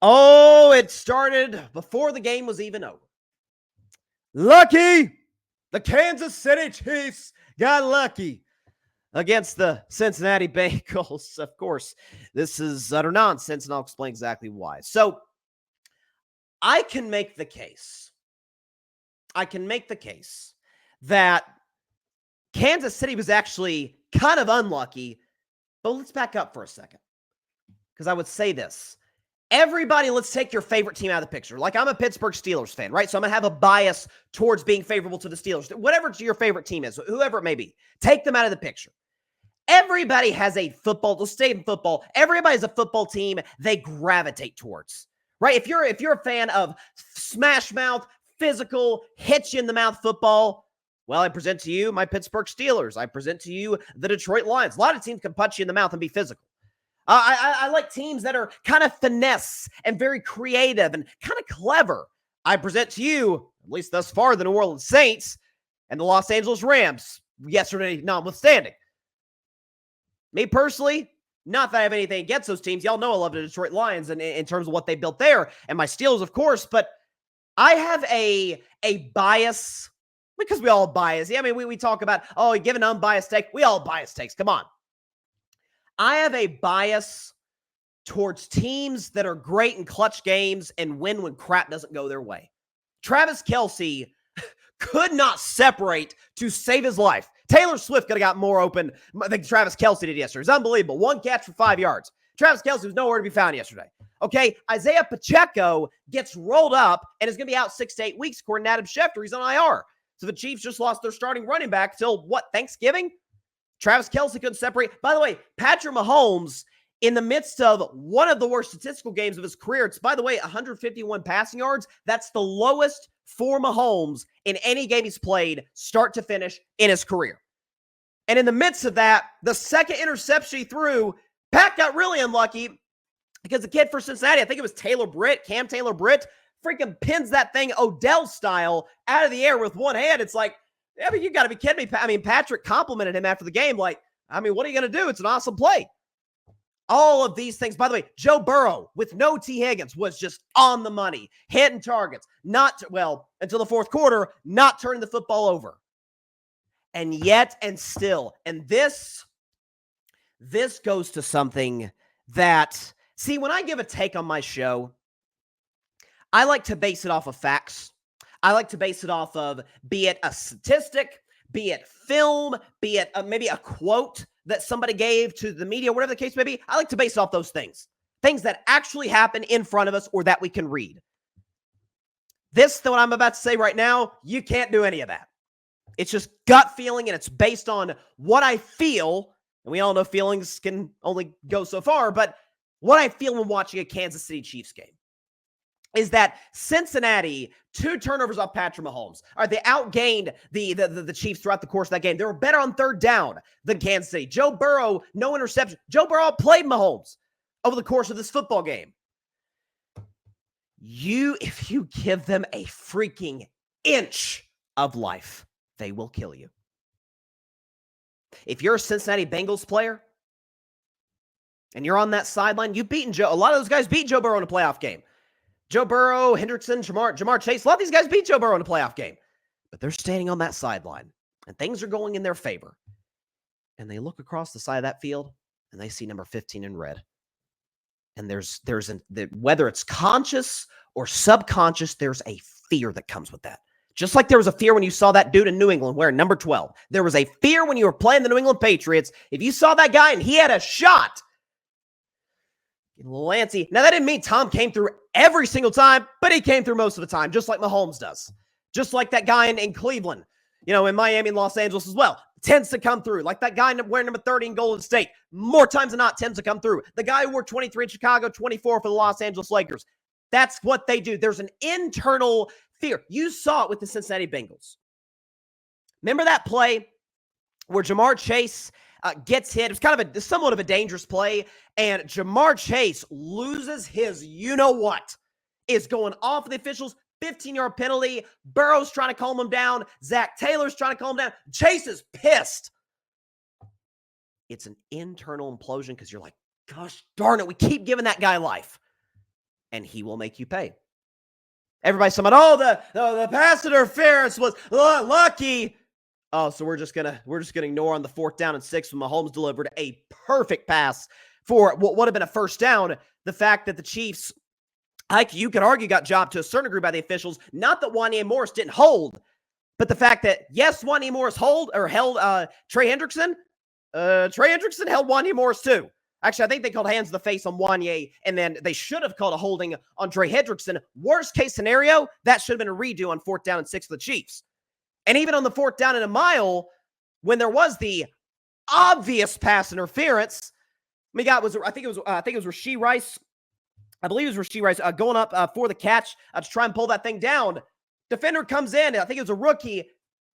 Oh, it started before the game was even over. Lucky! The Kansas City Chiefs got lucky against the Cincinnati Bengals. Of course, this is utter nonsense, and I'll explain exactly why. So, I can make the case. That Kansas City was actually kind of unlucky, but let's back up for a second. Because I would say this. Everybody, let's take your favorite team out of the picture. Like, I'm a Pittsburgh Steelers fan, right? So I'm going to have a bias towards being favorable to the Steelers. Whatever your favorite team is, whoever it may be, take them out of the picture. Everybody has a football, let's stay in football. Everybody has a football team they gravitate towards, right? If you're a fan of smash mouth, physical, hit you in the mouth football, well, I present to you my Pittsburgh Steelers. I present to you the Detroit Lions. A lot of teams can punch you in the mouth and be physical. I like teams that are kind of finesse and very creative and kind of clever. I present to you, at least thus far, the New Orleans Saints and the Los Angeles Rams, yesterday notwithstanding. Me personally, not that I have anything against those teams. Y'all know I love the Detroit Lions in terms of what they built there, and my Steelers, of course, but I have a bias, because we all bias. Yeah, I mean, we talk about, oh, give an unbiased take. We all bias takes. Come on. I have a bias towards teams that are great in clutch games and win when crap doesn't go their way. Travis Kelce could not separate to save his life. Taylor Swift could have got more open than Travis Kelce did yesterday. It's unbelievable. One catch for 5 yards. Travis Kelce was nowhere to be found yesterday. Okay, Isaiah Pacheco gets rolled up and is going to be out 6 to 8 weeks, according to Adam Schefter. He's on IR. So the Chiefs just lost their starting running back till, what, Thanksgiving? Travis Kelce couldn't separate. By the way, Patrick Mahomes, in the midst of one of the worst statistical games of his career, it's, by the way, 151 passing yards. That's the lowest for Mahomes in any game he's played, start to finish, in his career. And in the midst of that, the second interception he threw, Pat got really unlucky because the kid for Cincinnati, I think it was Cam Taylor Britt, freaking pins that thing Odell style out of the air with one hand. It's like, I mean, you got to be kidding me. I mean, Patrick complimented him after the game. Like, I mean, what are you going to do? It's an awesome play. All of these things. By the way, Joe Burrow with no T. Higgins was just on the money, hitting targets, until the fourth quarter, not turning the football over. And yet, and still, and this goes to something that, see, when I give a take on my show, I like to base it off of facts. I like to base it off of, be it a statistic, be it film, be it maybe a quote that somebody gave to the media, whatever the case may be. I like to base it off those things. Things that actually happen in front of us or that we can read. This, what I'm about to say right now, you can't do any of that. It's just gut feeling, and it's based on what I feel. And we all know feelings can only go so far, but what I feel when watching a Kansas City Chiefs game is that Cincinnati, 2 turnovers off Patrick Mahomes. All right, they outgained the Chiefs throughout the course of that game. They were better on third down than Kansas City. Joe Burrow, no interception. Joe Burrow played Mahomes over the course of this football game. If you give them a freaking inch of life, they will kill you. If you're a Cincinnati Bengals player and you're on that sideline, you've beaten Joe. A lot of those guys beat Joe Burrow in a playoff game. Joe Burrow, Hendrickson, Jamar Chase, a lot of these guys beat Joe Burrow in a playoff game. But they're standing on that sideline, and things are going in their favor. And they look across the side of that field, and they see number 15 in red. And whether it's conscious or subconscious, there's a fear that comes with that. Just like there was a fear when you saw that dude in New England wearing number 12. There was a fear when you were playing the New England Patriots. If you saw that guy and he had a shot, get a little antsy. Now, that didn't mean Tom came through every single time, but he came through most of the time, just like Mahomes does. Just like that guy in Cleveland, in Miami and Los Angeles as well, tends to come through. Like that guy wearing number 30 in Golden State, more times than not tends to come through. The guy who wore 23 in Chicago, 24 for the Los Angeles Lakers. That's what they do. There's an internal fear. You saw it with the Cincinnati Bengals. Remember that play where Jamar Chase gets hit? It was kind of somewhat of a dangerous play, and Jamar Chase loses his you-know-what. Is going off of the officials. 15-yard penalty. Burrow's trying to calm him down. Zach Taylor's trying to calm him down. Chase is pissed. It's an internal implosion because you're like, gosh darn it, we keep giving that guy life. and he will make you pay. Everybody's talking about, the pass interference was lucky. Oh, so we're just gonna ignore on the 4th down and 6 when Mahomes delivered a perfect pass for what would have been a first down. The fact that the Chiefs, you could argue, got jobbed to a certain degree by the officials. Not that Wanya Morris didn't hold, but the fact that, yes, Wanya Morris held Trey Hendrickson. Trey Hendrickson held Wanya Morris too. Actually, I think they called hands to the face on Wanya, and then they should have called a holding on Trey Hendrickson. Worst case scenario, that should have been a redo on 4th down and 6 for the Chiefs. And even on the 4th down and a mile, when there was the obvious pass interference, I think it was Rashee Rice. I believe it was Rashee Rice going up for the catch to try and pull that thing down. Defender comes in, I think it was a rookie,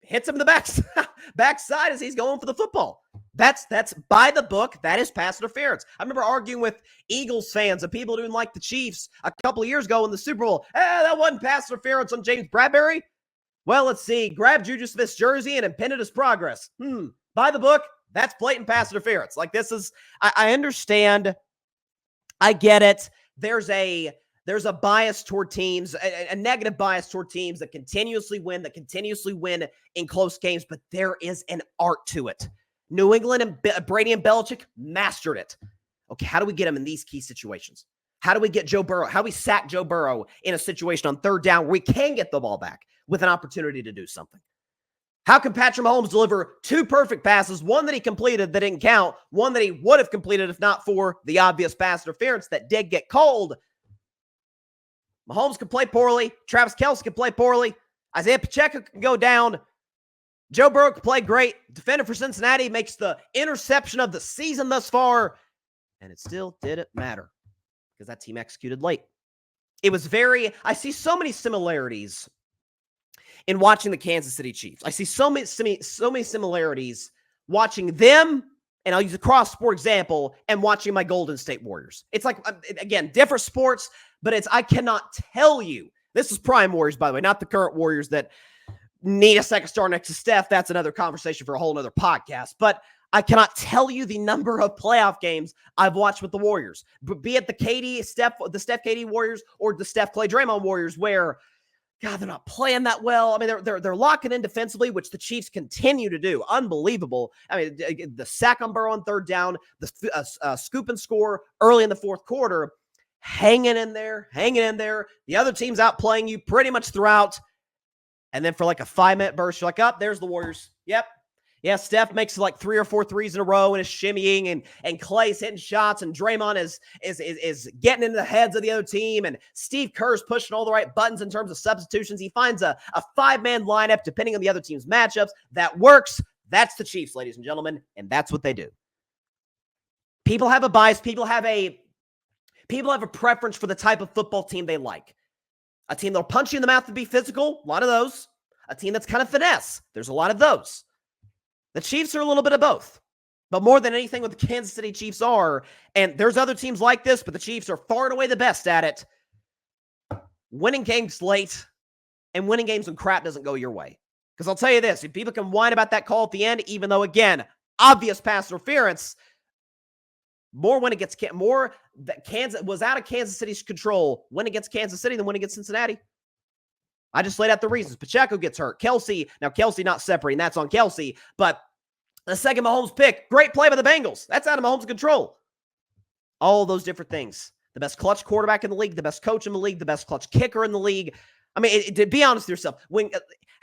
hits him in the backside as he's going for the football. That's by the book. That is pass interference. I remember arguing with Eagles fans and people who didn't like the Chiefs a couple of years ago in the Super Bowl. That wasn't pass interference on James Bradbury. Well, let's see. Grabbed Juju Smith's jersey and impeded his progress. By the book, that's blatant pass interference. Like, this is, I understand. I get it. There's a bias toward teams, a negative bias toward teams that continuously win in close games, but there is an art to it. New England and Brady and Belichick mastered it. Okay, how do we get them in these key situations? How do we get Joe Burrow? How do we sack Joe Burrow in a situation on 3rd down where we can get the ball back with an opportunity to do something? How can Patrick Mahomes deliver 2 perfect passes, one that he completed that didn't count, one that he would have completed if not for the obvious pass interference that did get called? Mahomes can play poorly. Travis Kelce can play poorly. Isaiah Pacheco can go down. Joe Burrow can play great. Defender for Cincinnati makes the interception of the season thus far, and it still didn't matter because that team executed late. I see so many similarities in watching the Kansas City Chiefs. I see so many similarities watching them, and I'll use a cross-sport example, and watching my Golden State Warriors. It's like, again, different sports, but I cannot tell you. This is prime Warriors, by the way, not the current Warriors that need a second star next to Steph. That's another conversation for a whole other podcast. But I cannot tell you the number of playoff games I've watched with the Warriors, be it the Steph KD Warriors or the Steph Clay Draymond Warriors, where, God, they're not playing that well. I mean, they're locking in defensively, which the Chiefs continue to do. Unbelievable. I mean, the sack on Burrow on 3rd down, the scoop and score early in the 4th quarter, hanging in there. The other team's outplaying you pretty much throughout. And then for like a 5-minute burst, you're like, there's the Warriors. Yep. Yeah, Steph makes like 3 or 4 threes in a row and is shimmying, and Clay's hitting shots, and Draymond is getting into the heads of the other team, and Steve Kerr's pushing all the right buttons in terms of substitutions. He finds a 5-man lineup depending on the other team's matchups. That works. That's the Chiefs, ladies and gentlemen, and that's what they do. People have a bias. People have a preference for the type of football team they like. A team that'll punch you in the mouth and be physical, a lot of those. A team that's kind of finesse, there's a lot of those. The Chiefs are a little bit of both. But more than anything, what the Kansas City Chiefs are, and there's other teams like this, but the Chiefs are far and away the best at it, winning games late and winning games when crap doesn't go your way. Because I'll tell you this, if people can whine about that call at the end, even though, again, obvious pass interference, that Kansas was out of Kansas City's control when it gets Kansas City than when it gets Cincinnati. I just laid out the reasons. Pacheco gets hurt. Kelce not separating. That's on Kelce. But the second Mahomes pick, great play by the Bengals. That's out of Mahomes' control. All those different things. The best clutch quarterback in the league, the best coach in the league, the best clutch kicker in the league. I mean, to be honest with yourself,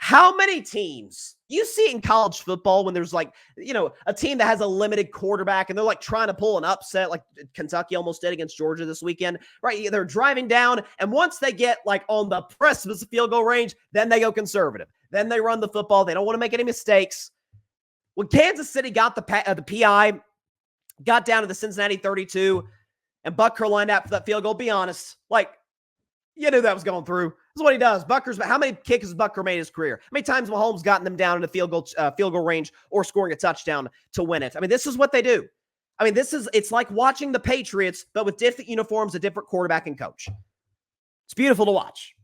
how many teams you see in college football when there's like, a team that has a limited quarterback and they're like trying to pull an upset like Kentucky almost did against Georgia this weekend, right? They're driving down, and once they get like on the precipice of field goal range, then they go conservative. Then they run the football. They don't want to make any mistakes. When Kansas City got the PI, got down to the Cincinnati 32, and Butker lined up for that field goal, be honest, like, you knew that was going through. This is what he does. How many kicks has Butker made in his career? How many times Mahomes gotten them down in the field goal range or scoring a touchdown to win it? I mean, this is what they do. I mean, it's like watching the Patriots, but with different uniforms, a different quarterback and coach. It's beautiful to watch.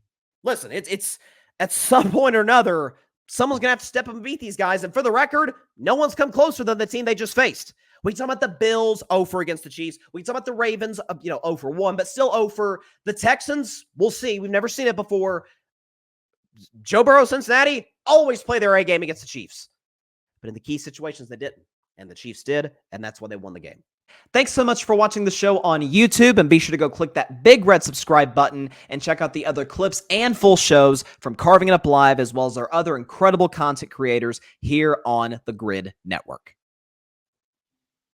Listen, it's at some point or another, someone's going to have to step up and beat these guys. And for the record, no one's come closer than the team they just faced. We can talk about the Bills 0 for against the Chiefs. We can talk about the Ravens, 0 for 1, but still 0 for the Texans. We'll see. We've never seen it before. Joe Burrow, Cincinnati, always play their A game against the Chiefs. But in the key situations, they didn't. And the Chiefs did, and that's why they won the game. Thanks so much for watching the show on YouTube, and be sure to go click that big red subscribe button and check out the other clips and full shows from Carving It Up Live, as well as our other incredible content creators here on the Grid Network.